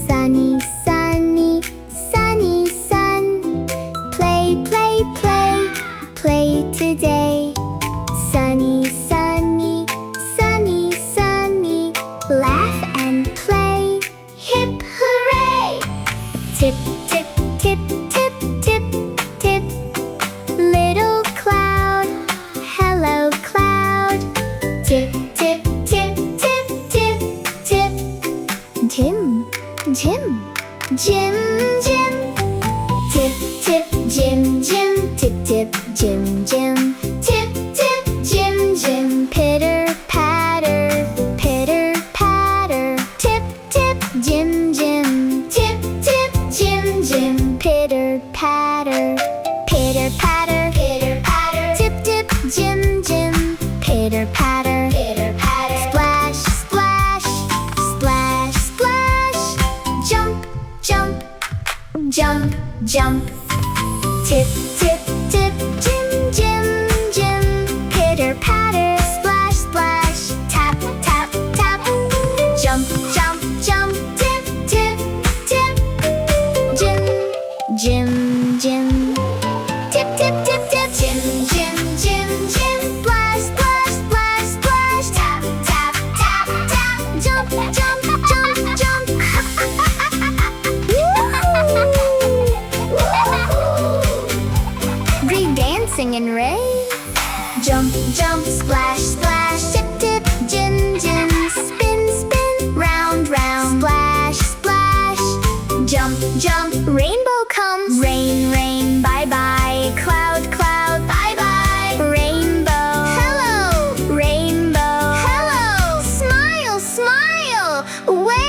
Sunny, sunny, sunny sun. Play, play, play, play today. Sunny, sunny, sunny, sunny. Laugh and play. Hip hooray! Tip, tip, tip, tip, tip, tip. Little cloud, hello cloud. Tip, tip, tip, tip, tip, tip. Jhim, Jhim, Jhim, Jhim. Tip, tip, Jhim, Jhim. Tip, tip, Jhim, Jhim. Tip, tip, Jhim, Jhim. Pitter patter, pitter patter. Tip, tip, Jhim, Jhim. Tip, tip, Jhim, Jhim. Pitter patter, pitter patter, pitter patter. Tip, tip, Jhim, Jhim. Pitter patter, pitter patter. Splash, splash, splash, splash. Jump, jump, jump, jump. Tip, tip, tip, Jhim, Jhim, Jhim. Pitter patter, splash, splash. Tap, tap, tap. Jump, jump, jump. Tip, tip, tip. Jhim, Jhim, Jhim. Tip, tip, tip, tip. Jhim, Jhim, Jhim, Jhim. Splash, splash, splash, splash. Tap, tap, tap, tap. Jump, jump, jump, jump. Great dancing and Ray. Jump, jump, splash, splash. Tip, tip, Jhim, Jhim. Spin, spin, round, round. Splash, splash. Jump, jump, rainbow comes. Rain, rain, bye bye. Cloud, cloud, bye bye. Rainbow, hello. Rainbow, hello. Smile, smile. Wave.